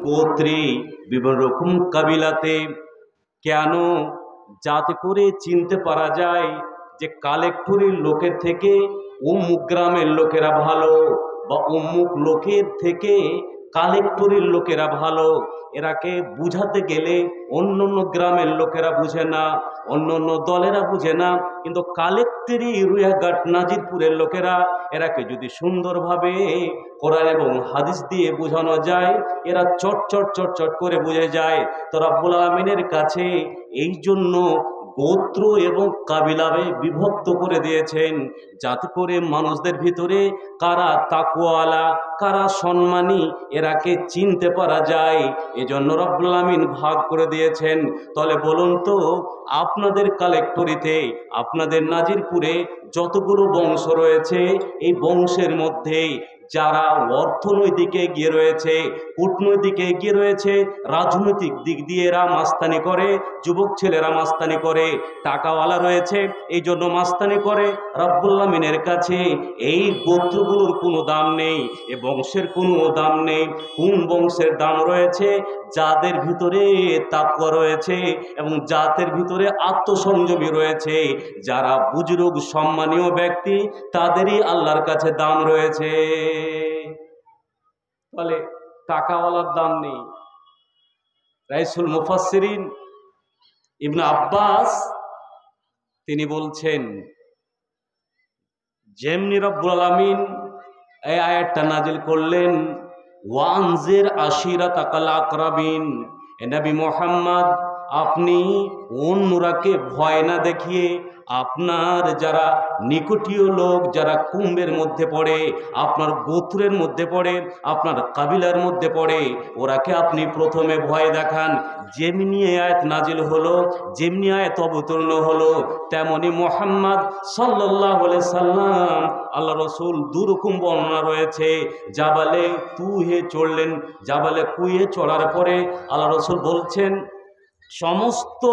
গোত্রে বিভিন্ন রকম কাবিলাতে কেন, যাতে করে চিনতে পারা যায় যে কালেক্টরের লোকের থেকে অমুক গ্রামের লোকেরা ভালো বা অমুক লোকের থেকে কালেক্টরের লোকেরা ভালো। এরাকে বুঝাতে গেলে অন্য অন্য গ্রামের লোকেরা বুঝে না, অন্য অন্য দলেরা বুঝে না, কিন্তু কালেক্টরি রুয়াঘাট নাজিরপুরের লোকেরা এরাকে যদি সুন্দরভাবে কোরআন এবং হাদিস দিয়ে বোঝানো যায়, এরা চট চট চট চট করে বুঝে যায়। তো রব্বুল আমিনের কাছে এই জন্য গোত্র এবং কাবিলাবে বিভক্ত করে দিয়েছেন, যাতে করে মানুষদের ভিতরে কারা তাকওয়ালা কারা সম্মানী এরাকে চিনতে পারা যায়। এজন্য রব্বুল আমিন ভাগ করে দিয়েছেন। তাহলে বলুন তো, আপনাদের কালেক্টরিতে আপনাদের নাজিরপুরে যতগুলো বংশ রয়েছে, এই বংশের মধ্যে যারা অর্থনৈতিকে এগিয়ে রয়েছে, কূটনৈতিকে এগিয়ে রয়েছে, রাজনৈতিক দিক দিয়ে এরা মাস্তানি করে, যুবক ছেলেরা মাস্তানি করে, টাকাওয়ালা রয়েছে এই জন্য মাস্তানি করে, রব্বুল আমিনের কাছে এই গোত্রগুলোর কোনো দাম নেই, এ বংশের কোনো দাম নেই। কোন বংশের দাম রয়েছে? যাদের ভিতরে তাকওয়া রয়েছে এবং যাদের ভিতরে আত্মসংযমী রয়েছে, যারা বুজুর্গ সম্মানীয় ব্যক্তি, তাদেরই আল্লাহর কাছে দাম রয়েছে। ফলে টাকাওয়ালার দাম নেই। রাইসুল মুফাসসিরিন ইবনে আব্বাস তিনি বলছেন, যেমনি রব্বুল আমিন এই আয়াতটা নাজিল করলেন, ওয়ানজির আশিরাতাকাল আকরাবিন, এ নবী মুহাম্মদ আপনি অন্যরাকে ভয় না দেখিয়ে আপনার যারা নিকটীয় লোক, যারা কুম্ভের মধ্যে পড়ে, আপনার গোত্রের মধ্যে পড়ে, আপনার কাবিলার মধ্যে পড়ে, ওরাকে আপনি প্রথমে ভয় দেখান। যেমনি আয়াত নাজিল হলো, যেমনি আয়াত অবতীর্ণ হলো, তেমনি মুহাম্মদ সাল্লাল্লাহু আলাইহি সাল্লাম আল্লাহ রসুল দুরকম বর্ণনা রয়েছে। জাবালে তুহে চড়লেন, জাবালে কুয়ে চড়ার পরে আল্লাহ রসুল বলছেন, সমস্ত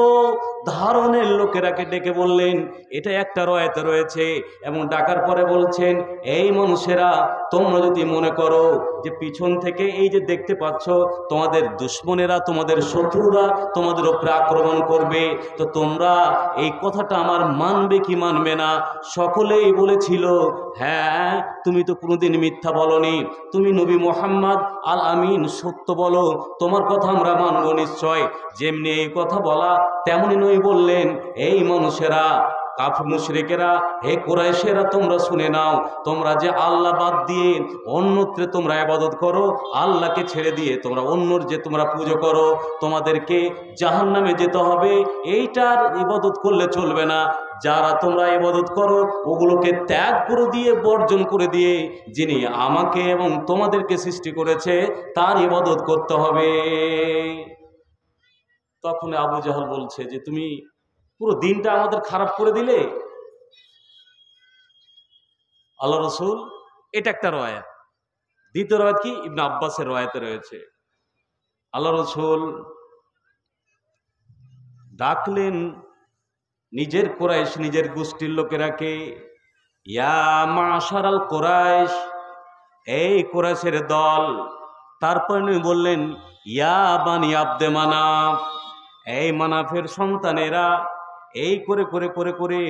ধরনের লোকেরাকে ডেকে বললেন, এটা একটা রয়াতে রয়েছে, এবং ডাকার পরে বলছেন, এই মানুষেরা তোমরা যদি মনে করো যে পিছন থেকে এই যে দেখতে পাচ্ছ তোমাদের দুশ্মনেরা, তোমাদের শত্রুরা তোমাদের উপরে আক্রমণ করবে, তো তোমরা এই কথাটা আমার মানবে কি মানবে না? সকলেই বলেছিল, হ্যাঁ তুমি তো কোনোদিন মিথ্যা বলনি, তুমি নবী মুহাম্মদ আল আমিন সত্য বলো, তোমার কথা আমরা মানব নিশ্চয়। যেমনি এই কথা বলা তেমনি নই বললেন, এই মানুষেরা কাফির মুশরিকেরা, হে কুরাইশেরা তোমরা শুনে নাও, তোমরা যে আল্লাহ বাদ দিয়ে অন্যত্রে তোমরা ইবাদত করো, আল্লাহকে ছেড়ে দিয়ে তোমরা অন্যর যে তোমরা পুজো করো, তোমাদেরকে জাহান্নামে যেতে হবে, এইটার ইবাদত করলে চলবে না। যারা তোমরা ইবাদত করো ওগুলোকে ত্যাগ করে দিয়ে, বর্জন করে দিয়ে, যিনি আমাকে এবং তোমাদেরকে সৃষ্টি করেছে তার ইবাদত করতে হবে। তখন আবু জাহল বলছে যে তুমি পুরো দিনটা আমাদের খারাপ করে দিলে। আল্লাহ রসুল, এটা একটা রয়াত। দ্বিতীয় রয়াত কি? ইবনে আব্বাসের রয়াতে রয়েছে, আল্লাহ রসুল ডাকলেন নিজের কুরাইশ, নিজের গোষ্ঠীর লোকেরাকে, ইয়া মাশারাল কুরাইশ, এই কুরাইশের দল। তারপর বললেন, ইয়া বানি আব্দে মানাফ, এই মানাফের সন্তানেরা। এই করে করে করে করে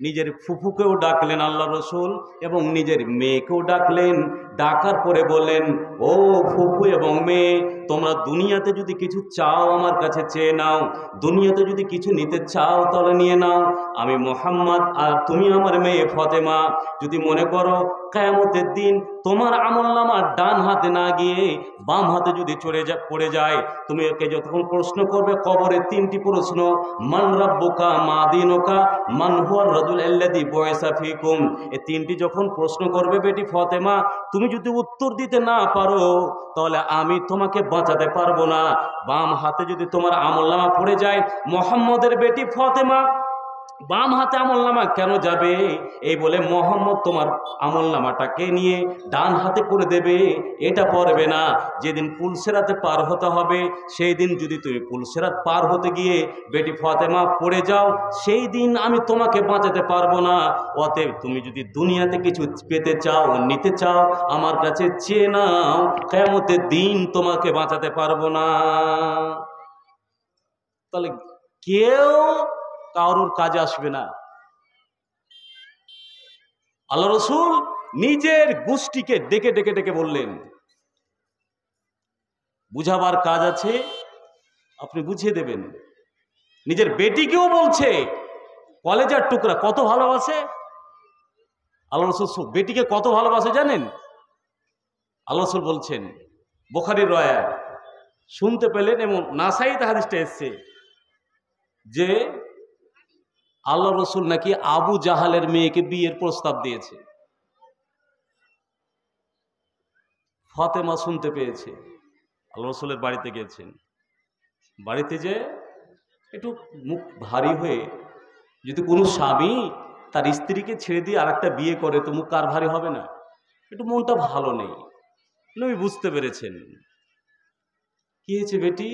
নিজের ফুফুকেও ডাকলেন আল্লাহ রসুল, এবং নিজের মেয়েকেও ডাকলেন। ডাকার পরে বললেন, ও ফুফু এবং মেয়ে, তোমরা দুনিয়াতে যদি কিছু চাও আমার কাছে চেয়ে নাও, দুনিয়াতে যদি কিছু নিতে চাও তাহলে নিয়ে নাও। আমি মুহাম্মদ আর তুমি আমার মেয়ে ফাতেমা, যদি মনে করো কিয়ামতের দিন তোমার আমলনামা ডান হাতে না গিয়ে বাম হাতে যদি পড়ে যায়, তুমি ওকে যতক্ষণ প্রশ্ন করবে কবরে তিনটি প্রশ্ন, মান রাব্বুকা মা দীনুকা মান হুয়ার রাজুল আল্লাযী বুইসা ফীকুম, এই তিনটি যখন প্রশ্ন করবে বেটি ফাতেমা, তুমি যদি উত্তর দিতে না পারো তাহলে আমি তোমাকে বাঁচাতে পারবো না। বাম হাতে যদি তোমার আমলনামা পড়ে যায়, মুহাম্মদের বেটি ফাতেমা বাম হাতে আমলনামা কেন যাবে? এই বলে মোহাম্মদ তোমার আমলনামাটাকে নিয়ে ডান হাতে করে দেবে, এটা পারবে না। যেদিন পুলসেরাতে পার হতে হবে, সেই দিন যদি তুমি পুলসেরাত পার হতে গিয়ে বেটি ফাতেমা পড়ে যাও, সেই দিন আমি তোমাকে বাঁচাতে পারবো না। অতএব তুমি যদি দুনিয়াতে কিছু পেতে চাও, নিতে চাও, আমার কাছে চেয়ে নাও, কিয়ামতের দিন তোমাকে বাঁচাতে পারবো না। তাহলে কেউ কারোর কাজে আসবে না। আল্লাহ রসুল নিজের গোষ্ঠীকে ডেকে ডেকে ডেকে বললেন, বুঝাবার কাজ আছে, আপনি বুঝিয়ে দেবেন। নিজের বেটিকেও বলছে, কলেজার টুকরা, কত ভালোবাসে আল্লাহ রসুল বেটিকে, কত ভালোবাসে জানেন? আল্লাহ রসুল বলছেন, বুখারীর রাওয়ায়াত শুনতে পেলেন এবং নাসাইতে হাদিসটা এসছে যে আল্লাহ রসুল নাকি আবু জাহালের মেয়েকে বিয়ের প্রস্তাব দিয়েছে। ফাতেমা শুনতে পেয়েছে, আল্লাহ রসুলের বাড়িতে গিয়েছেন। বাড়িতে যে একটু মুখ ভারী হয়ে, যদি কোনো স্বামী তার স্ত্রীকে ছেড়ে দিয়ে আর একটা বিয়ে করে তো মুখ কার ভারী হবে না? একটু মনটা ভালো নেই। নবী বুঝতে পেরেছেন, কি হয়েছে বেটি,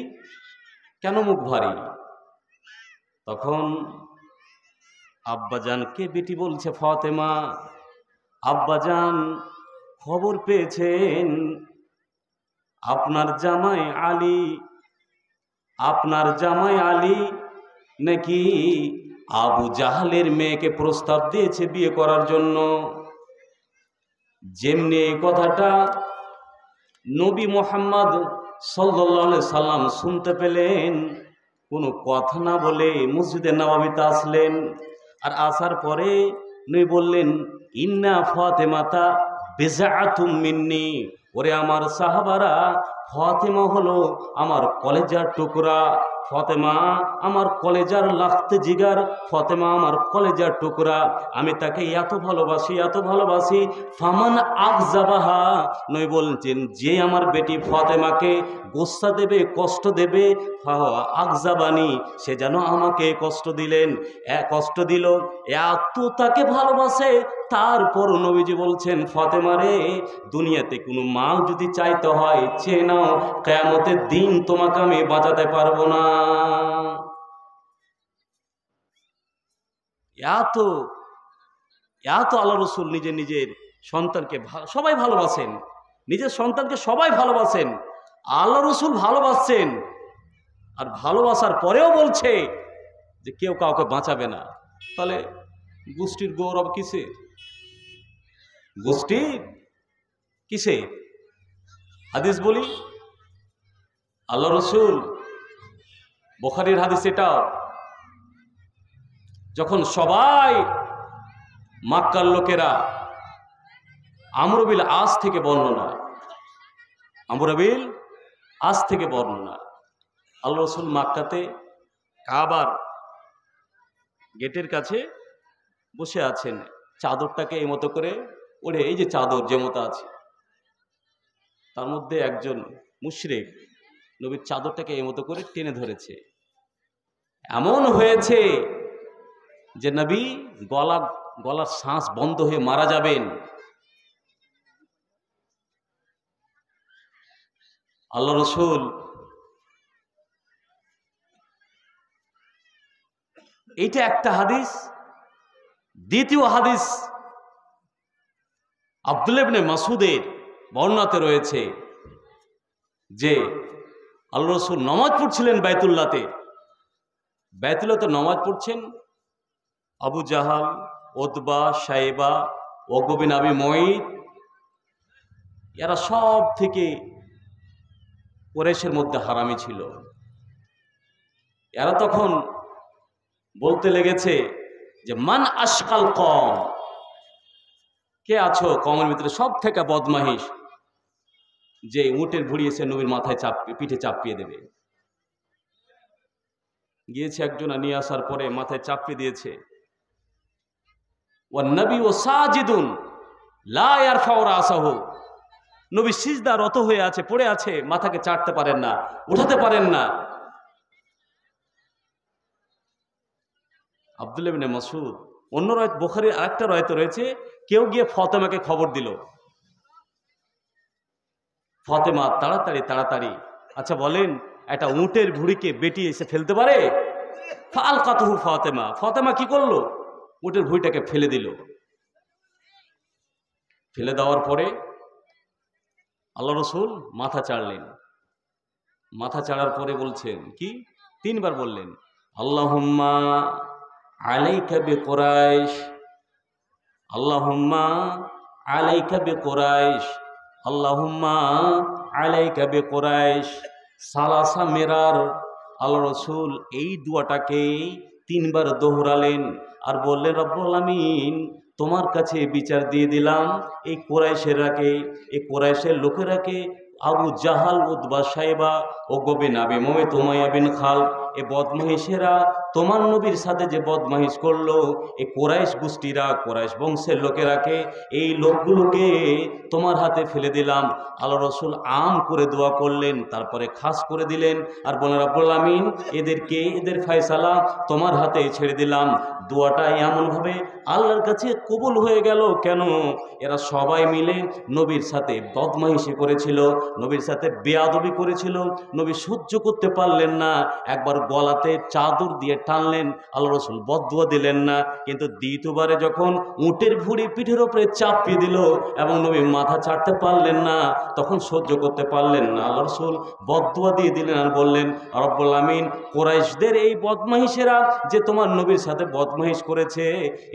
কেন মুখ ভারী? তখন আব্বাজানকে বেটি বলছে, ফাতেমা, আব্বাজান খবর পেয়েছেন আপনার জামাই আলী নাকি আবু জাহালের মেয়েকে প্রস্তাব দিয়েছে বিয়ে করার জন্য। যেমনি এই কথাটা নবী মুহাম্মদ সাল্লাল্লাহু আলাইহি সাল্লাম শুনতে পেলেন, কোনো কথা না বলে মসজিদে নববীতে আসলেন। আর আসার পরে নবী বললেন, ইন্না ফাতেমাতা বিজআতুম মিন্নি, ওরে আমার সাহাবারা, ফাতেমা হলো আমার কলেজার টুকরা, ফাতেমা আমার কলেজার লাখতে জিগার, ফাতেমা আমার কলেজার টুকরা, আমি তাকে এত ভালোবাসি। ফামান আকজাবাহা, নবী বলছেন, যে আমার বেটি ফাতেমাকে গোসা দেবে, কষ্ট দেবে, আকজাবানি, সে যেন আমাকে কষ্ট দিল। এত তাকে ভালোবাসে। তারপর নবীজি বলছেন, ফাতেমারে, দুনিয়াতে কোনো মা যদি চাইতে হয়, চেয়ে নাও, কিয়ামতের দিন তোমাকে আমি বাঁচাতে পারবো না। এত আল্লাহ রসুল নিজের সন্তানকে সবাই ভালোবাসেন, নিজের সন্তানকে সবাই ভালোবাসেন, আল্লাহ রসুল ভালোবাসছেন। আর ভালোবাসার পরেও বলছে যে কেউ কাউকে বাঁচাবে না। তাহলে গোষ্ঠীর গৌরব কিসে? হাদিস বলি, আল্লাহ রসুল, বুখারীর হাদিস এটাও, যখন সবাই মক্কার লোকেরা, আমর বিল আস থেকে বর্ণনা, আল্লাহ রসুল মক্কাতে কাবার গেটের কাছে বসে আছেন, চাদরটাকে এই মতো করে ওড়ে, এই যে চাদর যে মতো আছে, তার মধ্যে একজন মুশরিক নবীর চাদরটাকে এই মতো করে টেনে ধরেছে। এমন হয়েছে যে নবী গলার শ্বাস বন্ধ হয়ে মারা যাবেন। আল্লাহ রসুল এইটা একটা হাদিস। দ্বিতীয় হাদিস আব্দুল্লাহ ইবনে মাসউদের বর্ণনাতে রয়েছে যে আল্লাহ রসুল নামাজ পড়ছিলেন বাইতুল্লাহতে নামাজ পড়ছেন। আবু জাহাল, উতবা, শাইবা, উকবা বিন আবি মুঈত, এরা সব থেকে কুরাইশের মধ্যে হারামি ছিল। এরা তখন বলতে লেগেছে যে মান আশকাল কম, কে আছো কমের ভিতরে সব থেকে বদমাহিশ, যে উটের ভুড়ি এসে নবীর মাথায় পিঠে চাপিয়ে দেবে। গিয়েছে একজন, নিয়ে আসার পরে মাথায় চাপিয়ে দিয়েছে। ওয়ান নবী ও সাজিদুন লা ইয়ারফাউ রাসাহু, নবী সিজদারত হয়ে আছে, পড়ে আছে, মাথাকে চাটতে পারেন না, উঠাতে পারেন না। আব্দুল্লাহ ইবনে মাসউদ, অন্য রায়ত বুখারীর আরেকটা রায়তে রয়েছে, কেউ গিয়ে ফাতেমাকে খবর দিল, ফাতেমা তাড়াতাড়ি তাড়াতাড়ি, আচ্ছা বলেন একটা উটের ভুঁড়িকে বেটি এসে ফেলতে পারে? ফালকাতুহু ফাতেমা, ফাতেমা কি করলো? উটের ভুঁড়িটাকে ফেলে দিল। ফেলে দেওয়ার পরে আল্লাহ রসুল মাথা চাড়লেন। মাথা চাড়ার পরে বলছেন কি, তিনবার বললেন, আল্লাহুম্মা আলাইকা বিকুরাইশ, আল্লাহুম্মা আলাইকা বিকুরাইশ, আল্লাহুম্মা আলাইকা বিকুরাইশ, সালাসা মেরার। আল্লাহ রসুল এই দুয়াটাকে তিনবার দোহরালেন আর বললেন, রব্বুল আলামিন তোমার কাছে বিচার দিয়ে দিলাম এই কুরাইশেরাকে, এই কুরাইশের লোকেরাকে, আবু জাহাল, উতবা, সাইবা, ওগবে নাবি মোমে তোমাইয়া বিন খালদ, এ বদমাহিসেরা তোমার নবীর সাথে যে বদমাহিস করলো, এই কুরাইশ গোষ্ঠীরা, কুরাইশ বংশের লোকেরাকে, এই লোকগুলোকে তোমার হাতে ফেলে দিলাম। আল্লাহ রসুল আম করে দোয়া করলেন, তারপরে খাস করে দিলেন আর বলেন, রব্বুল আমিন এদেরকে, এদের ফয়সালা তোমার হাতে ছেড়ে দিলাম। দোয়াটা এমনভাবে আল্লাহর কাছে কবুল হয়ে গেল। কেন? এরা সবাই মিলে নবীর সাথে বদমাহিসি করেছিল, নবীর সাথে বেয়াদবি করেছিল। নবী সহ্য করতে পারলেন না, একবার গলাতে চাদর দিয়ে টানলেন, আল্লাহ রসুল বদদুয়া দিলেন না। কিন্তু দ্বিতীয়বারে যখন উটের ভুঁড়ি পিঠের ওপরে চাপিয়ে দিল এবং নবী মাথা ছাড়তে পারলেন না, তখন সহ্য করতে পারলেন না, আল্লাহ রসুল বদদুয়া দিয়ে দিলেন আর বললেন, রব্বুল আমিন কুরাইশদের এই বদমাহিসেরা যে তোমার নবীর সাথে বদমাহিস করেছে,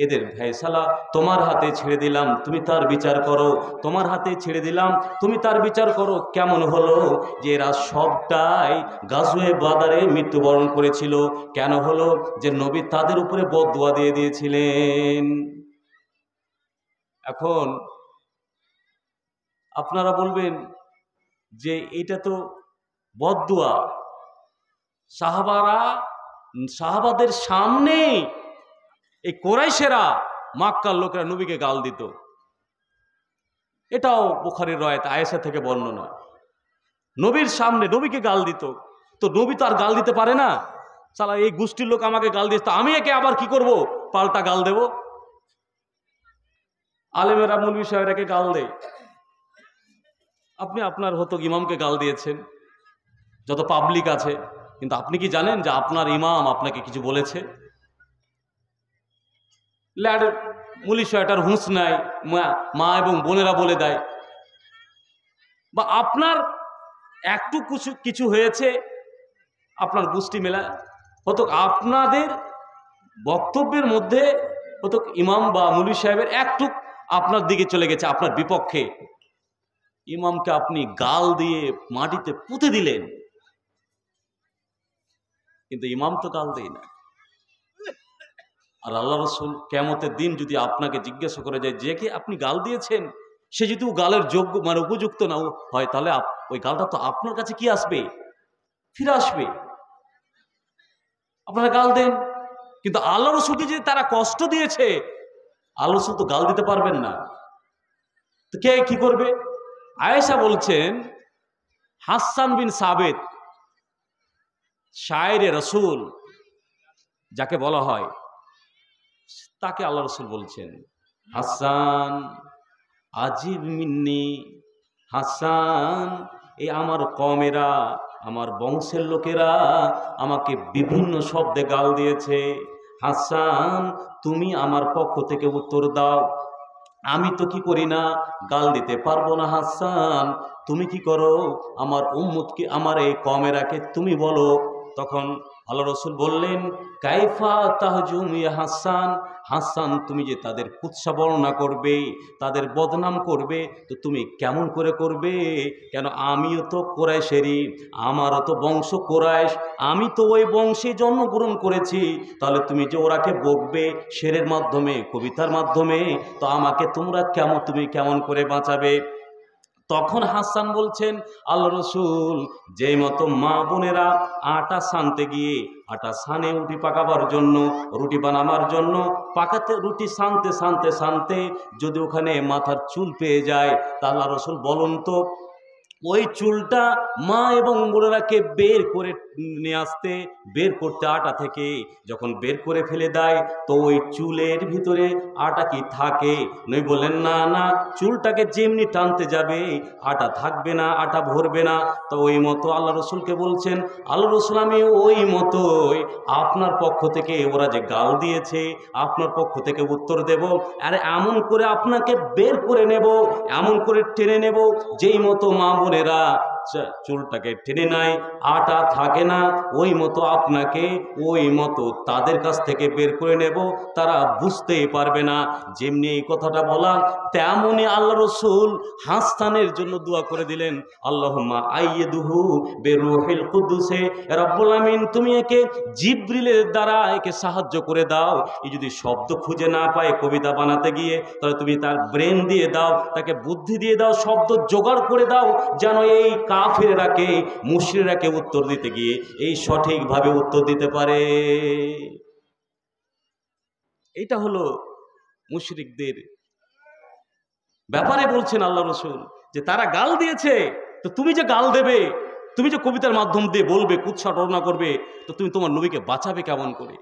এদের ফয়সালা তোমার হাতে ছেড়ে দিলাম, তুমি তার বিচার করো। তোমার হাতে ছেড়ে দিলাম, তুমি তার বিচার করো। কেমন হলো যে এরা সবটাই গাজওয়ে বাদারে মৃত্যুবরণ করেছিল? কেন হলো? যে নবী তাদের উপরে বদদুয়া দিয়ে দিয়েছিলেন। এখন আপনারা বলবেন যে এটা তো বদদুয়া, সাহাবাদের সামনে এই কুরাইশেরা, মক্কার লোকেরা নবীকে গাল দিত। এটাও বুখারীর রায়াত, আয়েশা থেকে বর্ণনা। নবীর সামনে নবীকে গাল দিত। তো নবী তো আর গাল দিতে পারে না, সালা এই গোষ্ঠীর লোক আমাকে গাল দিচ্ছে, আমি একে আবার কি করব, পাল্টা গাল দেব? আলেমেরা, মৌলভী সাহেবরাকে গাল দেয়। আপনি আপনার হতো ইমামকে গাল দিয়েছেন, যত পাবলিক আছে, কিন্তু আপনি কি জানেন যে আপনার ইমাম আপনাকে কিছু বলেছে? ল্যাড মুলি সাহেবটার হুঁশ নাই, মা এবং বোনেরা বলে দেয়, বা আপনার একটু কিছু হয়েছে, আপনার গোষ্ঠী মেলা হতো, আপনাদের বক্তব্যের মধ্যে হতো ইমাম বা মুলি সাহেবের একটু আপনার দিকে চলে গেছে, আপনার বিপক্ষে, ইমামকে আপনি গাল দিয়ে মাটিতে পুঁতে দিলেন, কিন্তু ইমাম তো গাল দেয় না। আর আল্লাহ রসুল কিয়ামতের দিন যদি আপনাকে জিজ্ঞাসা করে যায় যে কে আপনি গাল দিয়েছেন, সে যদি গালের যোগ্য মানে উপযুক্ত না হয়, তাহলে ওই গালটা তো আপনার কাছে কি আসবে, ফিরে আসবে। আপনারা গাল দেন, কিন্তু আল্লাহ রসুলকে যদি তারা কষ্ট দিয়েছে, আল্লাহ রসুল তো গাল দিতে পারবেন না, তো কে কি করবে? আয়েশা বলছেন, হাসান বিন সাবিত, শায়েরে রসুল যাকে বলা হয়, তাকে আল্লাহ রসুল বলছেন, হাসান আজিব মিন্নি, হাসান এই আমার কমেরা, আমার বংশের লোকেরা আমাকে বিভিন্ন শব্দে গাল দিয়েছে, হাসান তুমি আমার পক্ষ থেকে উত্তর দাও। আমি তো কি করি না, গাল দিতে পারবো না, হাসান তুমি কি করো, আমার উম্মতকে, আমার এই কমেরাকে তুমি বলো। তখন আল্লাহ রসুল বললেন, কাইফা তাহজুম ইয়া হাসান, হাসান তুমি যে তাদের কুৎসা বর্ণনা করবে, তাদের বদনাম করবে, তো তুমি কেমন করে করবে? কেন আমিও তো কুরাইশেরই, আমারও তো বংশ কুরাইশ, আমি তো ওই বংশে জন্মগ্রহণ করেছি, তাহলে তুমি যে ওরাকে বকবে শেরের মাধ্যমে, কবিতার মাধ্যমে, তো আমাকে তুমি কেমন করে বাঁচাবে? তখন হাসান বলছেন, আল্লাহ রসুল যেই মতো মা বোনেরা আটা সানতে গিয়ে, আটা সানে রুটি পাকাবার জন্য, রুটি বানাবার জন্য পাকাতে, রুটি সানতে সানতে সানতে যদি ওখানে মাথার চুল পেয়ে যায়, তা আল্লাহ রসুল বলুন তো ওই চুলটা মা এবং বোনেরাকে বের করে নিয়ে আসতে, বের করতে আটা থেকে, যখন বের করে ফেলে দেয় তো ওই চুলের ভিতরে আটা কি থাকে? নবী বললেন না না, চুলটাকে যেমনি টানতে যাবে আটা থাকবে না, আটা ভরবে না। তো ওই মতো আল্লাহ রসুলকে বলছেন, আল্লাহ রসুল আমি ওই মতোই আপনার পক্ষ থেকে ওরা যে গাল দিয়েছে আপনার পক্ষ থেকে উত্তর দেব, আরে এমন করে আপনাকে বের করে নেব, এমন করে টেনে নেব যেই মতো মা বোনেরা চুলটাকে টেনে নেয় আটা থাকে না, ওই মতো আপনাকে ওই মতো তাদের কাছ থেকে বের করে নেব, তারা বুঝতেই পারবে না। যেমনি এই কথাটা বলা তেমনি আল্লাহ রসুল হাসানের জন্য দোয়া করে দিলেন, আল্লাহুম্মা আইয়িদহু বিরূহিল কুদ্দুসে, রব্বুল আমিন তুমি একে জিবরিলের দ্বারা একে সাহায্য করে দাও। এই যদি শব্দ খুঁজে না পায় কবিতা বানাতে গিয়ে, তাহলে তুমি তার ব্রেন দিয়ে দাও, তাকে বুদ্ধি দিয়ে দাও, শব্দ জোগাড় করে দাও, যেন এই কাফেররাকে মুশরিকরাকে উত্তর দিতে গিয়ে এই সঠিকভাবে উত্তর দিতে পারে। এটা হলো মুশরিকদের ব্যাপারে বলছেন আল্লাহ রসুল, যে তারা গাল দিয়েছে, তো তুমি যে গাল দেবে, তুমি যে কবিতার মাধ্যম দিয়ে বলবে, কুৎসা রটনা করবে, তো তুমি তোমার নবীকে বাঁচাবে কেমন করে?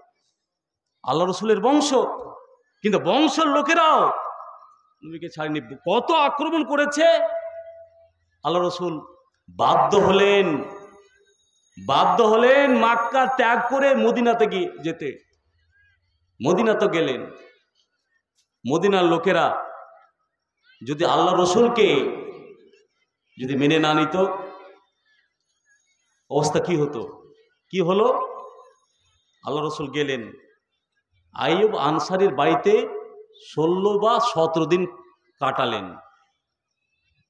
আল্লাহ রসুলের বংশ, কিন্তু বংশের লোকেরাও নবীকে ছাড়েনি, কত আক্রমণ করেছে। আল্লাহ রসুল বাধ্য হলেন মক্কা ত্যাগ করে মদিনাতে গিয়ে যেতে। মদিনা তো গেলেন, মদিনার লোকেরা যদি আল্লাহ রসুলকে যদি মেনে না নিত, অবস্থা কি হতো? কি হলো? আল্লাহ রসুল গেলেন, আইয়ুব আনসারীর বাড়িতে 16 বা 17 দিন কাটালেন।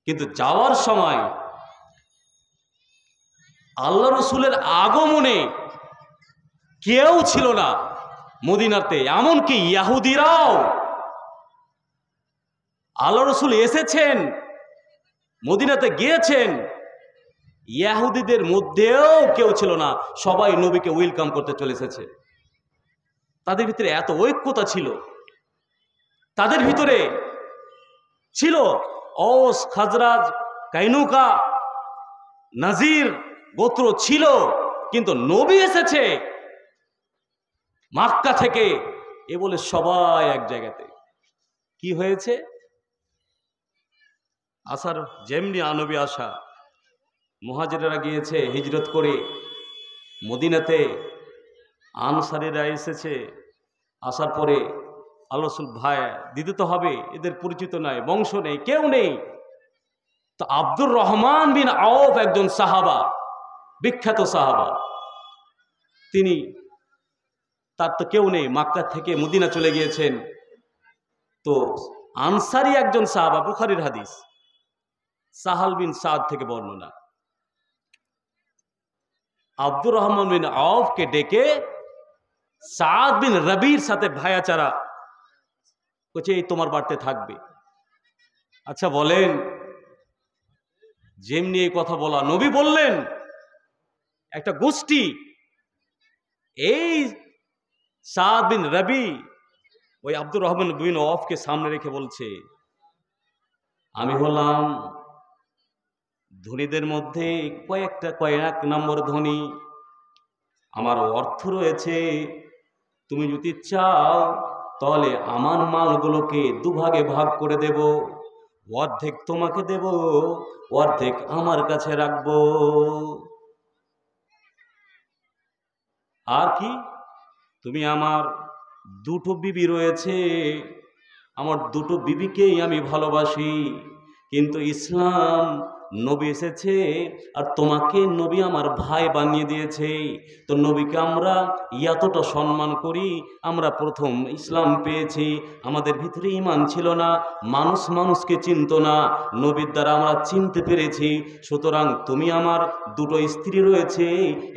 কিন্তু যাওয়ার সময় আল্লাহ রসুলের আগমনে কেউ ছিল না মদিনাতে, এমনকি ইহুদিরাও। আল্লাহ রসুল এসেছেন, মদিনাতে গিয়েছেন, ইহুদিদের মধ্যেও কেউ ছিল না, সবাই নবীকে ওয়েলকাম করতে চলে এসেছে। তাদের ভিতরে এত ঐক্যতা ছিল, তাদের ভিতরে ছিল ঔস, খাজরাজ, কাইনুকা, নাজির গোত্র ছিল, কিন্তু নবী এসেছে মক্কা থেকে, এ বলে সবাই এক জায়গাতে। কি হয়েছে? আসার যেমনি নবী আসা, মুহাজিরেরা গিয়েছে হিজরত করে মদিনাতে, আনসারীরা এসেছে। আসার পরে আল্লাহ রাসূল ভাই দিতে তো হবে, এদের পরিচিত নাই, বংশ নেই, কেউ নেই। তো আব্দুর রহমান বিন আওফ একজন সাহাবা, বিখ্যাত সাহাবা, তিনি, তার তো কেউ নেই, মক্কা থেকে মদিনা চলে গিয়েছেন। তো আনসারী একজন সাহাবা, বুখারীর হাদিস, সাহাল বিন সাদ থেকে বর্ণনা, আব্দুর রহমান বিন আওফকে ডেকে সাদ বিন রবির সাথে ভায়াচারা বলছে, এই তোমার বাড়িতে থাকবে। আচ্ছা বলেন, যেমনি এই কথা বলা, নবী বললেন, একটা গোষ্ঠী এই সাদ বিন রবি ওই আব্দুর রহমান বিন আওফকে সামনে রেখে বলছে, আমি হলাম ধনীদের মধ্যে কয়েক নম্বর ধনী, আমার অর্থ রয়েছে, তুমি যদি চাও তাহলে আমার মালগুলোকে দুভাগে ভাগ করে দেব, অর্ধেক তোমাকে দেব, অর্ধেক আমার কাছে রাখবো। আর কি, তুমি, আমার 2টো বিবি রয়েছে, আমার 2টো বিবিকেই আমি ভালোবাসি, কিন্তু ইসলাম নবী এসেছে আর তোমাকে নবী আমার ভাই বানিয়ে দিয়েছে, তো নবীকে আমরা এতটা সম্মান করি, আমরা প্রথম ইসলাম পেয়েছি, আমাদের ভিতরে ঈমান ছিল না, মানুষ মানুষকে চিনত না, নবীর দ্বারা আমরা চিনতে পেরেছি। সুতরাং তুমি, আমার 2টো স্ত্রী রয়েছে,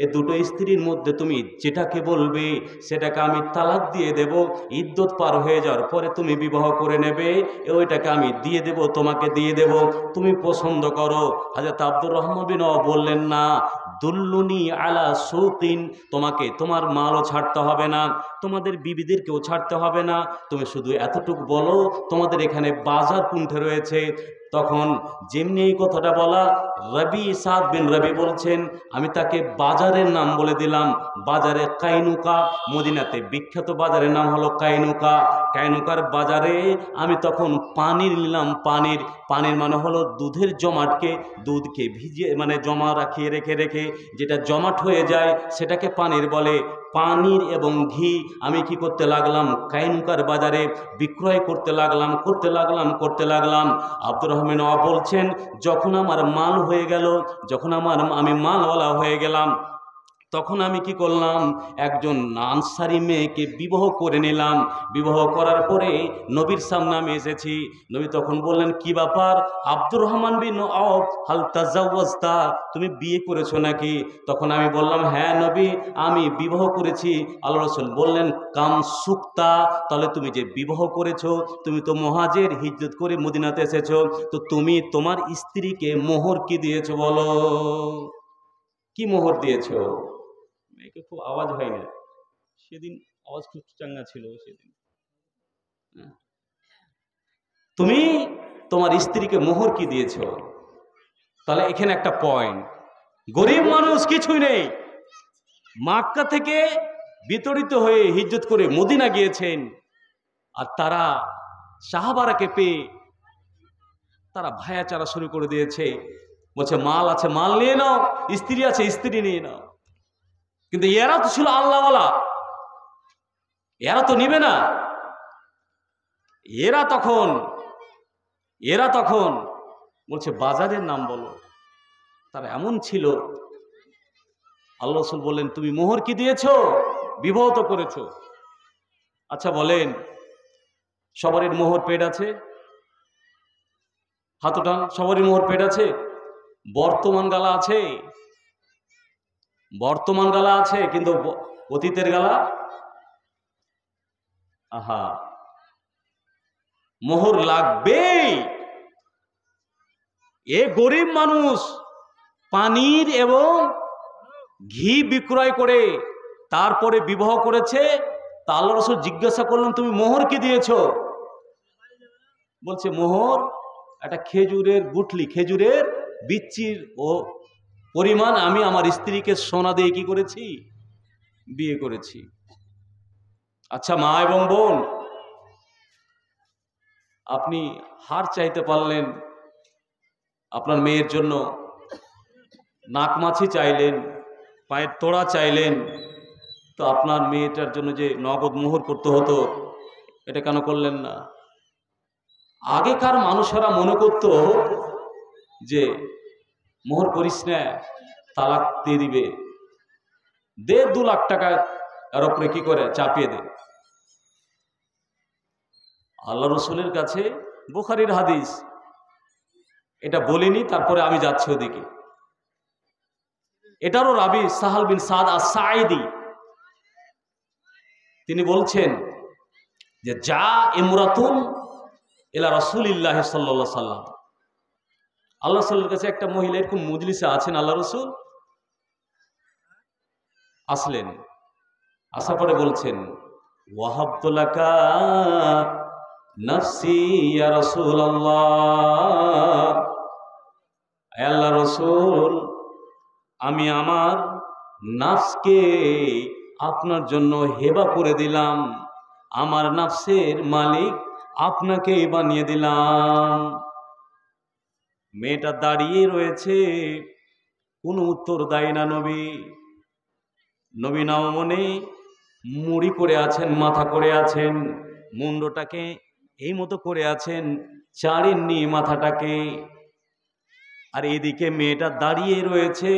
এই 2টো স্ত্রীর মধ্যে তুমি যেটাকে বলবে সেটাকে আমি তালাক দিয়ে দেব, ইদ্যত পার হয়ে যাওয়ার পরে তুমি বিবাহ করে নেবে, ওইটাকে আমি দিয়ে দেব, তোমাকে দিয়ে দেব, তুমি পছন্দ করো। হযরত আব্দুর রহমান বিন আওফ বললেন, না, দুল্লুনি আলা সুকিন, তোমাকে তোমার মালও ছাড়তে হবে না, তোমাদের বিবিদেরকেও ছাড়তে হবে না, তুমি শুধু এতটুকু বলো তোমাদের এখানে বাজার কোনটা রয়েছে, তখন যেমনি এই কথাটা বলা, রবি সাদ বিন রবি বলছেন, আমি তাকে বাজারের নাম বলে দিলাম, বাজারে কাইনুকা, মদিনাতে বিখ্যাত বাজারের নাম হলো কাইনুকা। কাইনুকার বাজারে আমি তখন পানির নিলাম, পানির মানে হলো দুধের জমাটকে, দুধকে ভিজিয়ে মানে জমা রাখিয়ে রেখে রেখে যেটা জমাট হয়ে যায় সেটাকে পানির বলে। পানির এবং ঘি আমি কি করতে লাগলাম, কাইনুকার বাজারে বিক্রয় করতে লাগলাম। আব্দুর রহমান বলছেন, যখন আমার মাল হয়ে গেল, যখন আমি মালওয়ালা হয়ে গেলাম, তখন আমি কি করলাম, একজন আনসারি মেয়েকে বিবাহ করে নিলাম। বিবাহ করার পরে নবীর সামনে আমি এসেছি। নবী তখন বললেন, কি ব্যাপার আব্দুর রহমান বিন আওফ, হাল তাজাওয়াজতা, তুমি বিয়ে করেছো নাকি? তখন আমি বললাম, হ্যাঁ নবী, আমি বিবাহ করেছি। আল্লাহ রাসূল বললেন, কাম সুক্তা, তাহলে তুমি যে বিবাহ করেছো, তুমি তো মুহাজির, হিজরত করে মদিনাতে এসেছো, তো তুমি তোমার স্ত্রীকে মোহর কি দিয়েছো বলো, কি মোহর দিয়েছো? মেয়েকে খুব আওয়াজ হয় না, সেদিন আওয়াজ খুব চাঙ্গা ছিল সেদিন। তুমি তোমার স্ত্রীকে মোহর কি দিয়েছো? তাহলে এখানে একটা পয়েন্ট, গরিব মানুষ কিছুই নেই, মক্কা থেকে বিতাড়িত হয়ে হিজরত করে মদিনা গিয়েছেন, আর তারা সাহাবারাকে পেয়ে তারা ভায়াচারা শুরু করে দিয়েছে। বলছে মাল আছে মাল নিয়ে নাও, স্ত্রী আছে স্ত্রী নিয়ে নাও। কিন্তু এরা তো ছিল আল্লাহওয়ালা, এরা তো নিবে না। এরা তখন বলছে বাজারের নাম বলো। তারা এমন ছিল, আল্লাহ রাসূল বললেন, তুমি মোহর কি দিয়েছো? বিবাহ তো করেছো। আচ্ছা বলেন, সবারই মোহর পেড আছে? হাত উঠান, সবারই মোহর পেড আছে? বর্তমান গালা আছে, বর্তমান গালা আছে, কিন্তু অতীতের গালা আহা, মোহর লাগবে। এ গরিব মানুষ পানির এবং ঘি বিক্রয় করে তারপরে বিবাহ করেছে। তা আল্লাহ রাসূল জিজ্ঞাসা করলেন, তুমি মোহর কি দিয়েছো? বলছে, মোহর একটা খেজুরের গুঠলি, খেজুরের বিচির ও পরিমাণ আমি আমার স্ত্রীকে সোনা দিয়ে কি করেছি, বিয়ে করেছি। আচ্ছা মা এবং বোন, আপনি হার চাইতে পারলেন, আপনার মেয়ের জন্য নাকমাছি চাইলেন, পায়ের তোড়া চাইলেন, তো আপনার মেয়েটার জন্য যে নগদ মোহর করতে হতো, এটা কেন করলেন না? আগেকার মানুষেরা মনে করত যে মোহর করিস না, তালাক দিয়ে দিবে, দে 2 লাখ টাকা এর উপরে কি করে চাপিয়ে দে। আল্লাহ রসুলের কাছে বুখারীর হাদিস, এটা বলিনি, তারপরে আমি যাচ্ছি ওদিকে। এটারও রাবি সাহাল বিন সাদ আস-সাঈদি, তিনি বলছেন যে যা ইমরাতুন ইলা রাসূলিল্লাহ সাল্লাল্লাহু আলাইহি সাল্লাম, আল্লাহ রাসূলের কাছে একটা মহিলা এরকম মজলিসে আছেন, আল্লাহ রাসূল আসলেন, আসার পরে বলছেন, ওয়াহাবতু লাকা নাফসি ইয়া রাসূলুল্লাহ, হে আল্লাহর রাসূল, আমি আমার নাফসকে আপনার জন্য হেবা করে দিলাম, আমার নাফসের মালিক আপনাকেই বানিয়ে দিলাম। মেয়েটা দাঁড়িয়ে রয়েছে, কোনো উত্তর দেয় না। নবী নাও মনে মুড়ি করে আছেন, মাথা করে আছেন, মুন্ডটাকে এই মতো করে আছেন, চাড়েননি মাথাটাকে। আর এদিকে মেয়েটা দাঁড়িয়ে রয়েছে,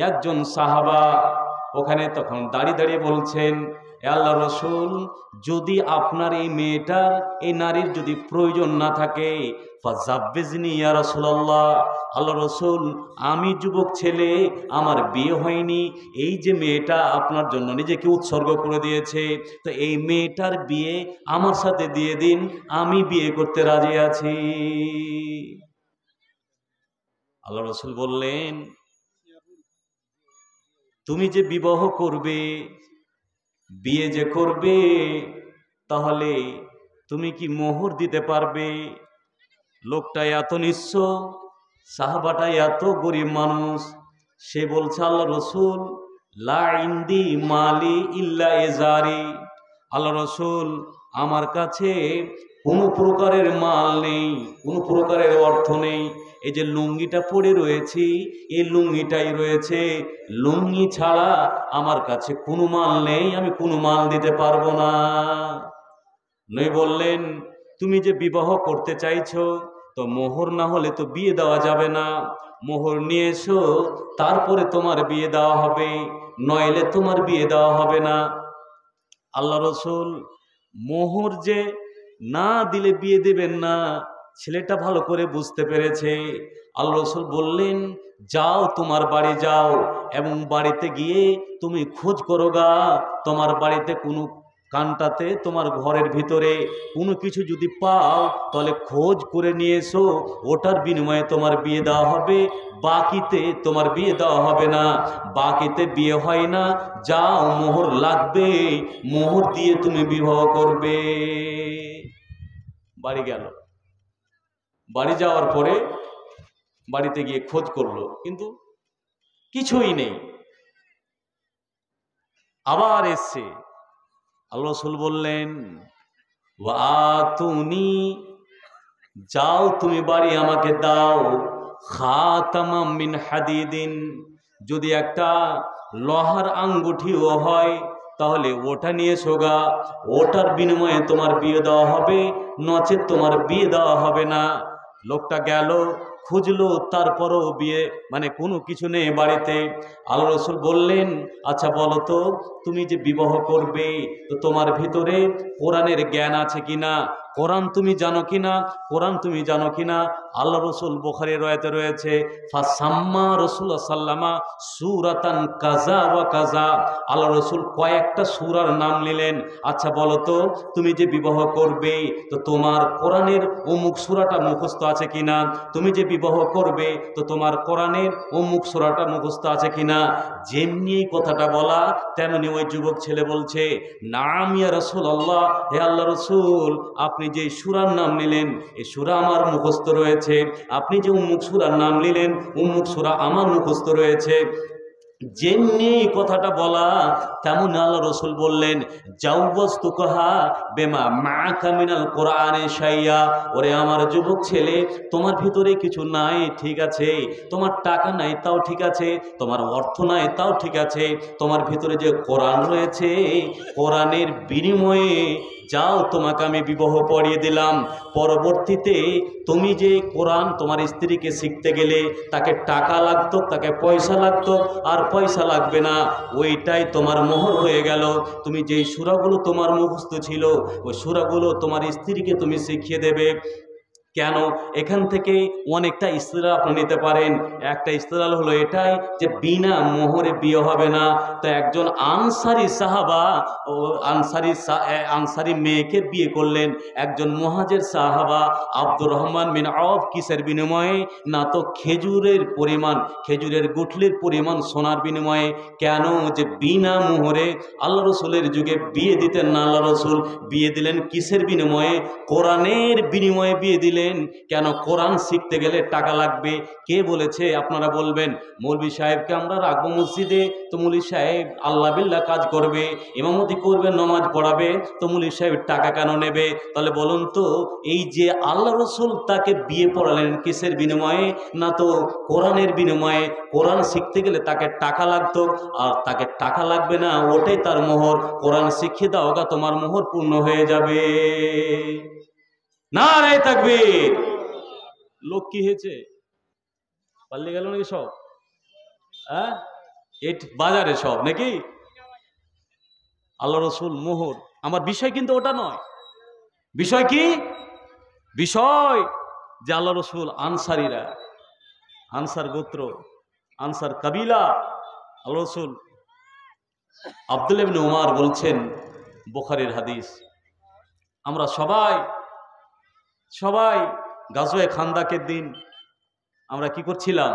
একজন সাহাবা ওখানে তখন দাঁড়িয়ে দাঁড়িয়ে বলছেন, হে আল্লাহর রাসূল, যদি আপনার এই মেয়েটার, এই নারীর যদি প্রয়োজন না থাকে, ফাজাব্বিজনি ইয়া রাসূলুল্লাহ, আল্লাহর রাসূল, আমি যুবক ছেলে, আমার বিয়ে হয়নি, এই যে মেয়েটা আপনার জন্য নিজেকে উৎসর্গ করে দিয়েছে, তো এই মেয়েটার বিয়ে আমার সাথে দিয়ে দিন, আমি বিয়ে করতে রাজি আছি। আল্লাহ রাসূল বললেন, তুমি যে বিবাহ করবে, বিয়ে যে করবে, তাহলে তুমি কি মোহর দিতে পারবে? লোকটা এত নিঃস্ব, সাহাবাটা এত গরিব মানুষ, সে বলছে আল্লাহ রসুল লা ইন্দি মালি ইল্লা এজারি, আল্লাহ রসুল আমার কাছে কোনো প্রকারের মাল নেই, কোনো প্রকারের অর্থ নেই, এই যে লুঙ্গিটা পরে রয়েছি এই লুঙ্গিটাই রয়েছে, লুঙ্গি ছাড়া আমার কাছে কোনো মাল নেই, আমি কোনো মাল দিতে পারবো না। নবী বললেন তুমি যে বিবাহ করতে চাইছো তো মোহর না হলে তো বিয়ে দেওয়া যাবে না, মোহর নিয়ে এসো তারপরে তোমার বিয়ে দেওয়া হবে, নইলে তোমার বিয়ে দেওয়া হবে না। আল্লাহ রসুল মোহর যে না দিলে বিয়ে দেবেন না ছেলেটা ভালো করে বুঝতে পেরেছে। আল্লাহ রসুল বললেন যাও তোমার বাড়ি যাও এবং বাড়িতে গিয়ে তুমি খোঁজ করো গা, তোমার বাড়িতে কোনো কানটাতে তোমার ঘরের ভিতরে কোনো কিছু যদি পাও তাহলে খোঁজ করে নিয়ে এসো, ওটার বিনিময়ে তোমার বিয়ে দেওয়া হবে, বাকিতে তোমার বিয়ে দেওয়া হবে না, বাকিতে বিয়ে হয় না, যাও মোহর লাগবে, মোহর দিয়ে তুমি বিবাহ করবে। বাড়ি গেল, বাড়ি যাওয়ার পরে বাড়িতে গিয়ে খোঁজ করলো কিন্তু কিছুই নেই, আবার এসছে। আল্লাহ রাসূল বললেন ওয়াতুনি, যাও তুমি বাড়ি আমাকে দাও, খাতামাম মিন হাদিদিন, যদি একটা লোহার আঙ্গুঠিও হয় তাহলে ওটা নিয়ে সোগা, ওটার বিনিময়ে তোমার বিয়ে দেওয়া হবে, নচেত তোমার বিয়ে দেওয়া হবে না। লোকটা গেল খুঁজলো, তারপরও বিয়ে মানে কোনো কিছু নেই বাড়িতে। আল্লাহ রসুল বললেন আচ্ছা বলো তো তুমি যে বিবাহ করবে তো তোমার ভিতরে কোরআনের জ্ঞান আছে কিনা, কোরআন তুমি জানো কিনা, কোরআন তুমি জানো কিনা। আল্লাহ রসুল বুখারীর রয়াতে রয়েছে ফাসাম্মা রাসূলুল্লাহ সাল্লামা সূরাতান কাযা ওয়া কাযা, আল্লাহ রসুল কয়েকটা সূরার নাম নিলেন। আচ্ছা বলো তো তুমি যে বিবাহ করবে তো তোমার কোরআনের অমুক সূরাটা মুখস্থ আছে কিনা, তুমি যে বিবাহ করবে তো তোমার কোরআনের অমুক সূরাটা মুখস্থ আছে কিনা। যেমনি কথাটা বলা তেমনি ওই যুবক ছেলে বলছে নাম ইয়া রাসূলুল্লাহ, হে আল্লাহ রসুল আপনি যে সূরার নাম নিলেন এই সূরা আমার মুখস্থ রয়েছে, আপনি যে অমুক সূরার নাম নিলেন অমুক সূরা আমার মুখস্থ রয়েছে। যেমনি কথাটা বলা তেমন আল্লাহ রসুল বললেন জাওয়াজতুকাহা বিমা মাআকা মিনাল কোরআনে শাইয়া, ওরে আমার যুবক ছেলে তোমার ভিতরে কিছু নাই ঠিক আছে, তোমার টাকা নাই তাও ঠিক আছে, তোমার অর্থ নাই তাও ঠিক আছে, তোমার ভিতরে যে কোরআন রয়েছে কোরআনের বিনিময়ে যাও তোমাকে আমি বিবাহ পড়িয়ে দিলাম। পরবর্তীতে তুমি যে কোরআন তোমার স্ত্রীকে শিখতে গেলে তাকে টাকা লাগতো, তাকে পয়সা লাগতো, আর পয়সা লাগবে না, ওইটাই তোমার মোহর হয়ে গেল। তুমি যেই সূরাগুলো তোমার মুখস্থ ছিল ওই সূরাগুলো তোমার স্ত্রীকে তুমি শিখিয়ে দেবে। কেন এখান থেকে অনেকটা ইস্তেদলাল আপনি নিতে পারেন। একটা ইস্তেদলাল হলো এটাই যে বিনা মোহরে বিয়ে হবে না। তো একজন আনসারি সাহাবা ও আনসারি মেয়েকে বিয়ে করলেন, একজন মুহাজির সাহাবা আব্দুর রহমান বিন আওফ, কিসের বিনিময়ে না তো খেজুরের পরিমাণ, খেজুরের গুঠলির পরিমাণ সোনার বিনিময়ে। কেন যে বিনা মোহরে আল্লাহ রসুলের যুগে বিয়ে দিতেন না, আল্লাহ রসুল বিয়ে দিলেন কিসের বিনিময়ে, কোরআনের বিনিময়ে বিয়ে দিলেন। কেন কোরআন শিখতে গেলে টাকা লাগবে। কে বলেছে আপনারা বলবেন মৌলভী সাহেবকে আমরা রাখবো মসজিদে, তো মৌলভী সাহেব আল্লাহ বিল্লাহ কাজ করবে, ইমামতি করবে, নামাজ পড়াবে, তো মৌলভী সাহেব টাকা কেন নেবে? তাহলে বলুন তো এই যে আল্লাহ রসুল তাকে বিয়ে পড়ালেন কিসের বিনিময়ে, না তো কোরআনের বিনিময়ে। কোরআন শিখতে গেলে তাকে টাকা লাগতো, আর তাকে টাকা লাগবে না, ওটাই তার মোহর। কোরআন শিখিয়ে দাও গা, তোমার মোহর পূর্ণ হয়ে যাবে। নারে তাকবীর। লোক কি হয়েছে, পাল্লে গেল নাকি সব? হ্যাঁ বাজারে সব নাকি? আল্লাহ রসুল মোহর, আমার বিষয় কিন্তু ওটা নয়। বিষয় কি? বিষয় যে আল্লাহ রসুল আনসারীরা, আনসার গোত্র, আনসার কাবিলা, আল্লাহ রসুল আব্দুল্লাহ ইবনে উমর বলছেন বুখারীর হাদিস, আমরা সবাই গাজওয়ে খান্দাকের দিন আমরা কি করছিলাম,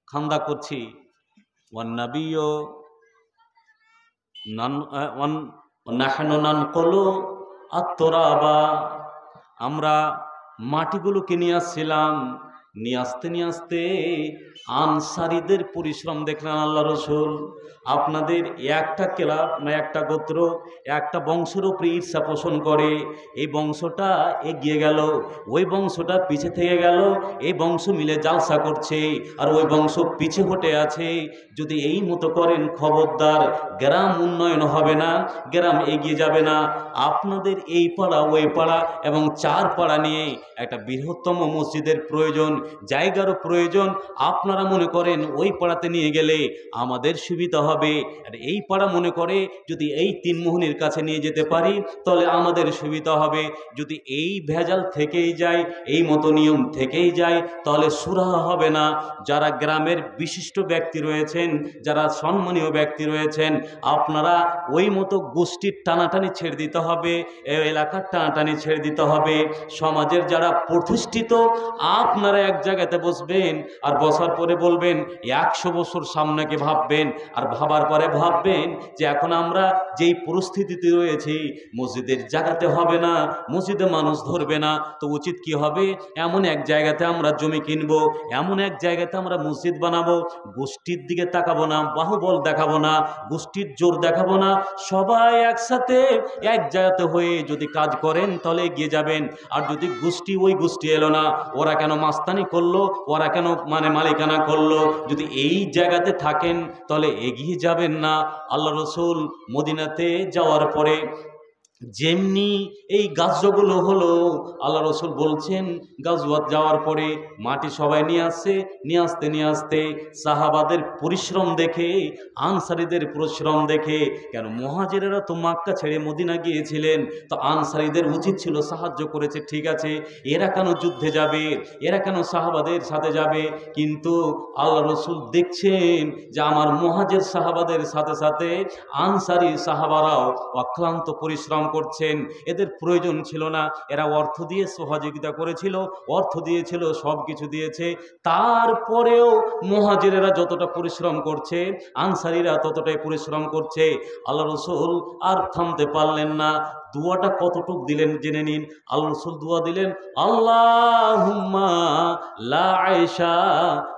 খান্দা করছি। ওয়ান নাবিয়্যু নাহনু নানকুলু আত-তুরাবা, আমরা মাটিগুলোকে নিয়ে আসছিলাম, নিয়ে আসতে আনসারীদের পরিশ্রম দেখলেন আল্লাহ রসুল। আপনাদের একটা ক্লাব না একটা গোত্র একটা বংশের উপরে ঈর্ষা পোষণ করে, এই বংশটা এগিয়ে গেল, ওই বংশটা পিছে থেকে গেল, এই বংশ মিলে জালসা করছে আর ওই বংশ পিছে হটে আছে। যদি এই মতো করেন খবরদার, গ্রাম উন্নয়ন হবে না, গ্রাম এগিয়ে যাবে না। আপনাদের এই পাড়া ওই পাড়া এবং 4 পাড়া নিয়ে একটা বৃহত্তম মসজিদের প্রয়োজন, জায়গারও প্রয়োজন। আপনারা মনে করেন ওই পাড়াতে নিয়ে গেলে আমাদের সুবিধা হবে, আর এই পাড়া মনে করে যদি এই 3 মোহনীর কাছে নিয়ে যেতে পারি তাহলে আমাদের সুবিধা হবে। যদি এই ভেজাল থেকেই যায়, এই মতো নিয়ম থেকেই যায়, তাহলে সুরাহা হবে না। যারা গ্রামের বিশিষ্ট ব্যক্তি রয়েছেন, যারা সম্মানীয় ব্যক্তি রয়েছেন, আপনারা ওই মতো গোষ্ঠীর টানাটানি ছেড়ে দিতে হবে, এলাকার টানাটানি ছেড়ে দিতে হবে। সমাজের যারা প্রতিষ্ঠিত, আপনারা এক জায়গাতে বসবেন আর বসার পরে বলবেন 100 বছর সামনেকে ভাববেন, আর ভাবার পরে ভাববেন যে এখন আমরা যেই পরিস্থিতিতে রয়েছি মসজিদের জায়গাতে হবে না, মসজিদে মানুষ ধরবে না, তো উচিত কি হবে, এমন এক জায়গাতে আমরা জমি কিনবো, এমন এক জায়গাতে আমরা মসজিদ বানাবো। গোষ্ঠীর দিকে তাকাবো না, বাহুবল দেখাবো না, গোষ্ঠীর জোর দেখাবো না, সবাই একসাথে এক জায়গাতে হয়ে যদি কাজ করেন তাহলে এগিয়ে যাবেন। আর যদি গোষ্ঠী ওই গোষ্ঠী এলো না, ওরা কেন মাস্তানি করলো, ওরা কেন মালিকানা করলো, যদি এই জায়গাতে থাকেন তাহলে এগিয়ে যাবেন না। আল্লাহ রসুল মদিনাতে যাওয়ার পরে যেমনি এই গাছগুলো হলো, আল্লাহ রসুল বলছেন গাজওয়াত যাওয়ার পরে মাটি সবাই নিয়ে আসতে সাহাবাদের পরিশ্রম দেখে, আনসারীদের পরিশ্রম দেখে, কেন মুহাজিরেরা তো মক্কা ছেড়ে মদিনা গিয়েছিলেন, তো আনসারীদের উচিত ছিল সাহায্য করেছে, ঠিক আছে, এরা কেন যুদ্ধে যাবে, এরা কেন সাহাবাদের সাথে যাবে, কিন্তু আল্লাহ রসুল দেখছেন যে আমার মুহাজির সাহাবাদের সাথে সাথে আনসারী সাহাবারাও অক্লান্ত পরিশ্রম করছেন, এদের প্রয়োজন ছিল না, এরা অর্থ দিয়ে সহযোগিতা করেছিল, অর্থ দিয়েছিল, সব কিছু দিয়েছে, তারপরেও মুহাজিরেরা যতটা পরিশ্রম করছে আনসারীরা ততটাই পরিশ্রম করছে। আল্লাহ রসুল আর থামতে পারলেন না। দুয়াটা কতটুক দিলেন জেনে নিন। আল্লাহ রসুল দুয়া দিলেন, আল্লাহুম্মা লা আয়শা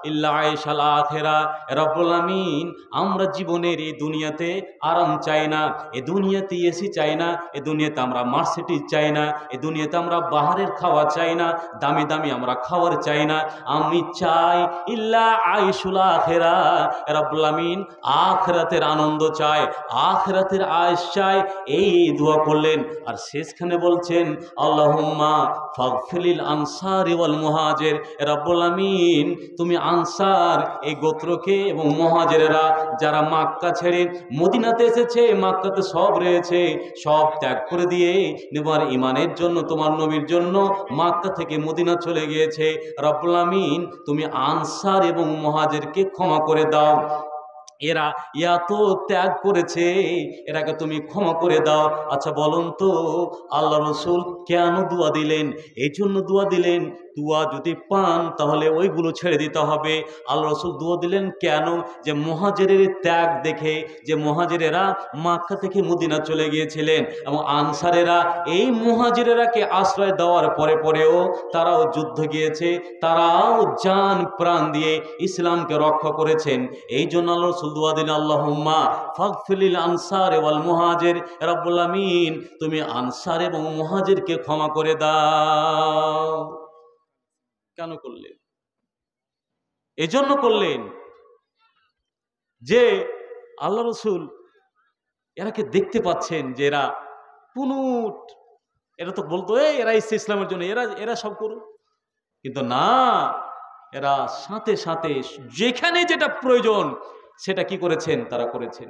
ইল্লা আয়শাল আখিরা। রব্বুল আমিন, আমরা জীবনের এই দুনিয়াতে আরাম চাই না, এ দুনিয়াতে এসি চাই না, এ দুনিয়াতে আমরা মার্সিডিজ চাই না, এ দুনিয়াতে আমরা বাহারের খাওয়া চাই না, দামি দামি আমরা খাওয়ার চাই না, আমি চাই ইল্লা আয়শুল আখিরা। রব্বুল আমিন আখিরাতের আনন্দ চাই, আখিরাতের আয়েশ চাই। এই দোয়া করলেন আর শেষখানে বলছেন আল্লাহুম্মা ফাগফিরিল আনসারি ওয়াল মুহাজির। রব্বুল আমিন, তুমি আনসার এই গোত্রকে এবং মুহাজিরেরা যারা মক্কা ছেড়ে মদিনাতে এসেছে, মক্কাতে সব রয়েছে, সব ত্যাগ করে দিয়ে তোমার ইমানের জন্য, তোমার নবীর জন্য মক্কা থেকে মদিনা চলে গিয়েছে, রব্বুল আমিন তুমি আনসার এবং মুহাজিরকে ক্ষমা করে দাও। এরা এত ত্যাগ করেছে, এরাকে তুমি ক্ষমা করে দাও। আচ্ছা বলুন তো আল্লাহ রসুল কেন দোয়া দিলেন? এই জন্য দোয়া দিলেন, দোয়া যদি পান তাহলে ওইগুলো ছেড়ে দিতে হবে। আল্লাহ রসুল দোয়া দিলেন কেন? যে মুহাজিরের ত্যাগ দেখে, যে মুহাজিরেরা মক্কা থেকে মদিনা চলে গিয়েছিলেন এবং আনসারেরা এই মুহাজিরেরাকে আশ্রয় দেওয়ার পরে পরেও তারাও যুদ্ধ গিয়েছে, তারাও জান প্রাণ দিয়ে ইসলামকে রক্ষা করেছেন। এই জন্য আল্লাহ রসুল দোয়া দিলেন, আল্লাহুম্মা ফাগফিরিল আনসার ওয়াল মুহাজির। রব্বুল আমিন, তুমি আনসার এবং মুহাজিরকে ক্ষমা করে দাও। কেন করলেন? এজন্য করলেন যে আল্লাহ রসুল এরাকে দেখতে পাচ্ছেন যে এরা পুনুট, এরা তো বলতো এরা এসছে ইসলামের জন্য, এরা সব করুক, কিন্তু না, এরা সাথে সাথে যেখানে যেটা প্রয়োজন সেটা কি করেছেন? তারা করেছেন।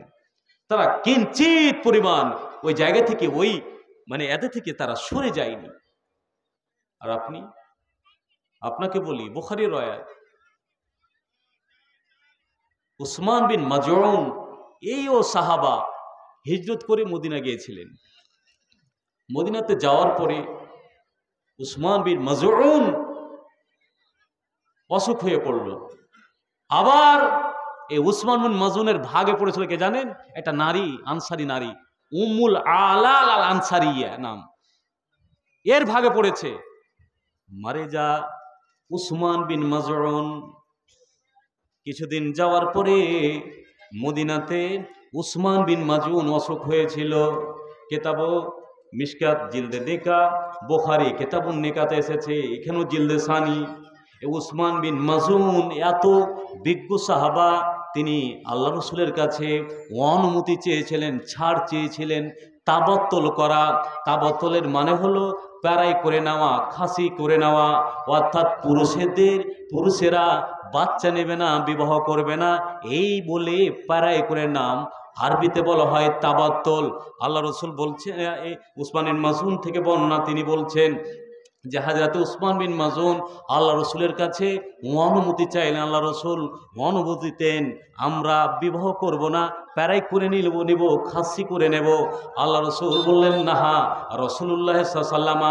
তারা কিঞ্চিত পরিমাণ ওই জায়গা থেকে, ওই এদের থেকে তারা সরে যায়নি। আর আপনাকে বলি, বুখারীর রায়াত, উসমান বিন মাজউন ও সাহাবা হিজরত করে মদিনা গিয়েছিলেন। মদিনাতে যাওয়ার পরে উসমান বিন মাজউন অসুখ হয়ে পড়ল। আবার এই উসমান বিন মাজউনের ভাগে পড়েছিল কে জানেন? একটা নারী, আনসারী নারী, উম্মুল আলা আল আনসারিয়া নাম, এর ভাগে পড়েছে। মারে যা উসমান বিন মাজউন। কিছুদিন যাওয়ার পরে মদিনাতে উসমান বিন মাজউন অসুখ হয়েছিল। কেতাব মিশকাত জিলদে দেখা, বুখারী কেতাবুন নিকাতে এসেছে, এখানেও জিলদে সানি। উসমান বিন মাজউন এত বিজ্ঞ সাহাবা, তিনি আল্লাহ রসুলের কাছে অনুমতি চেয়েছিলেন, ছাড় চেয়েছিলেন তাবাত্তল করা। তাবাত্তলের মানে হলো প্যারাই করে নেওয়া, খাসি করে নেওয়া, অর্থাৎ পুরুষেরা বাচ্চা নেবে না, বিবাহ করবে না, এই বলে প্যারাই করে নাম, আরবিতে বলা হয় তাবাত্তল। আল্লাহ রসুল বলছেন, এই উসমান বিন মাজউন থেকে বর্ণনা, তিনি বলছেন যে হযরত উসমান বিন মাজউন আল্লাহ রসুলের কাছে অনুমতি চাইলেন। আল্লাহ রসুল অনুমতি দেন, আমরা বিবাহ করব না, প্যারাই করে নিব, খাসি করে নেব। আল্লাহ রসুল বললেন না। রাসূলুল্লাহ সাল্লাল্লাহু আলাইহি ওয়াসাল্লাম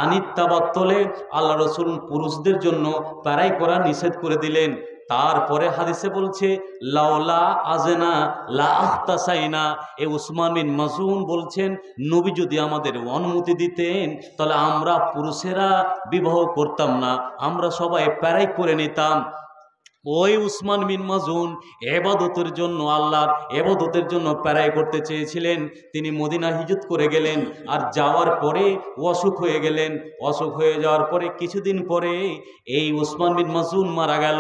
আনিত তাবাত্তুলে, আল্লাহ রসুল পুরুষদের জন্য প্যারাই করা নিষেধ করে দিলেন। তারপরে হাদিসে বলছে লাউলা আজনা লা আখতাসাইনা। এই উসমান বিন মাজউন বলছেন, নবী যদি আমাদের অনুমতি দিতেন তাহলে আমরা পুরুষেরা বিবাহ করতাম না, আমরা সবাই প্যারাই করে নিতাম। ওই উসমান বিন মাজউন ইবাদতের জন্য, আল্লাহর ইবাদতের জন্য প্যারাই করতে চেয়েছিলেন। তিনি মদিনা হিজরত করে গেলেন, আর যাওয়ার পরে অসুখ হয়ে গেলেন। অসুখ হয়ে যাওয়ার পরে কিছুদিন পরে এই উসমান বিন মাজউন মারা গেল।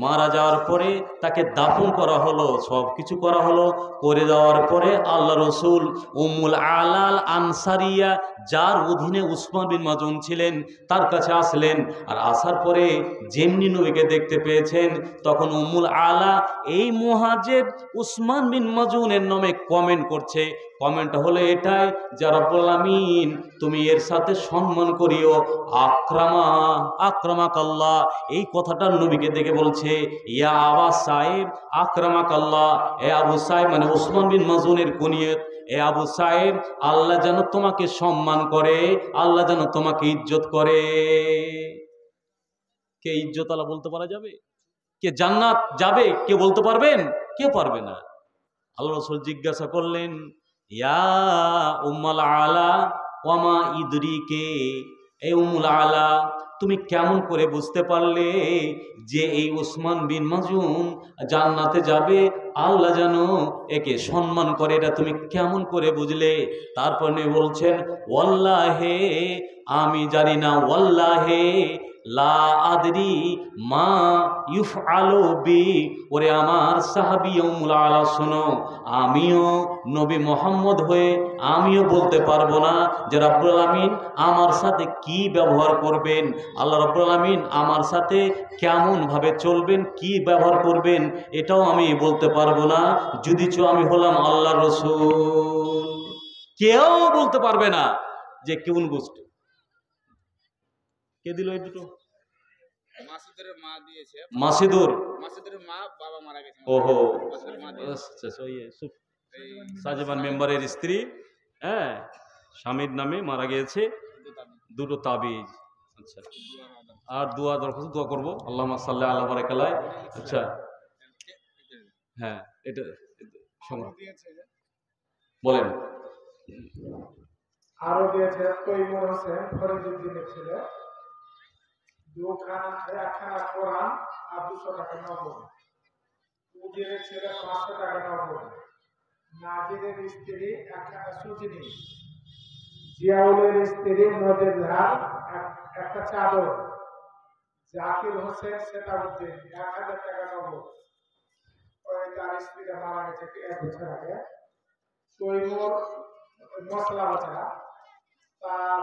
মারা যাওয়ার পরে তাকে দাফন করা হলো, সব কিছু করা হলো। করে দেওয়ার পরে আল্লাহ রসুল উম্মুল আলাল আনসারিয়া, যার অধীনে উসমান বিন মাজউন ছিলেন, তার কাছে আসলেন। আর আসার পরে যেমনি নবীকে দেখতে পেয়েছেন, তখন উম্মুল আলা এই মুহাজির উসমান বিন মাজউনের নামে কমেন্ট করছে। কমেন্ট হলো এটাই যে রব্বুল আমিন তুমি এর সাথে সম্মান করিও, আক্রামাকাল্লাহ, এই কথাটা নবীকে দেখে বলছে ইয়া আবা সাহেব আক্রামাকাল্লাহ। এ আবু সাহেব মানে উসমান বিন মাজউনের কুনিয়ত, এ আবু সাহেব আল্লাহ যেন তোমাকে সম্মান করে, আল্লাহ যেন তোমাকে ইজ্জত করে। কে ইজ্জত আল্লাহ বলতে পারা যাবে? কে জান্নাত যাবে কে বলতে পারবেন? কে পারবে না। আল্লাহ রাসূল জিজ্ঞাসা করলেন ইয়া উম্মুল আলা ওয়ামা ইদরিকে, এই উম্মুল আলা তুমি কেমন করে বুঝতে পারলে যে এই উসমান বিন মাজউন জান্নাতে যাবে, আল্লাহ যেন একে সম্মান করে, এটা তুমি কেমন করে বুঝলে? তারপর বলছেন ওয়াল্লাহে আমি জানি না, ওয়াল্লাহে লা আদরি মা ইউফআলু বি। ওরে আমার সাহাবী উম্মুল আলা শোনো, আমিও নবী মুহাম্মদ হয়ে আমিও বলতে পারবো না যে রব্বুল আমিন আমার সাথে কি ব্যবহার করবেন, আল্লাহ রব্বুল আমিন আমার সাথে কেমন ভাবে চলবেন, কি ব্যবহার করবেন, এটাও আমি বলতে পারবো না, যদিচ আমি হলাম আল্লাহর রাসূল। কেউ বলতে পারবে না যে কোন গোষ্ঠী। কে দিল এই দুটো? মাসুদের মা দিয়েছে। মাসুদের মা, বাবা মারা গেছে। ওহো, সাজেবান মেম্বারের স্ত্রী, হ্যাঁ, স্বামীর নামে মারা গিয়েছে, দুটো তাবিজ। আচ্ছা, আর দোয়া দরখাস্ত, দোয়া করবো আল্লাহুম্মা সাল্লি আলা বারাকাল্লাহ। আচ্ছা, হ্যাঁ, এটা বলেন। আরো দিয়েছে তৈমুর হোসেন ফরিদুদ্দিনের ছেলে, একখানা কোরআন আর 200 টাকা নগদ। উজিরের ছেলে 500 টাকা নগদ। নাজিরের স্ত্রী একখানা সুজনি, জিয়াউলের স্ত্রী মদেদা একটা চাদর, জাকির হোসেন সেতাউদ্দিন 1000 টাকা নগদ। ওই তার স্ত্রীটা মারা গেছে 1 বছর আগে। তৈমুর মশলা বাছা, তার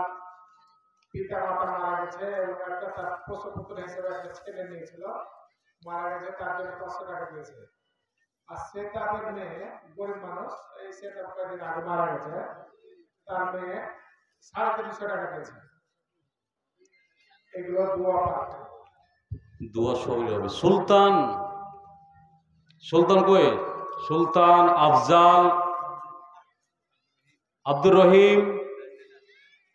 পিতা মাতা মারা গেছে এবং একটা তার পোষ্যপুত্র হিসেবে একটা ছেলে নিয়েছিল, মারা গেছে, তার জন্য 500 টাকা দিয়েছে। আর সেতাবের মেয়ে গরিব মানুষ, এই সেতাব কয়েকদিন আগে মারা গেছে, তার মেয়ে 350 টাকা দিয়েছে। এগুলো দোয়া পাঠ, দোয়া সবই হবে। সুলতান কই? সুলতান আফজাল, আব্দুর রহিম,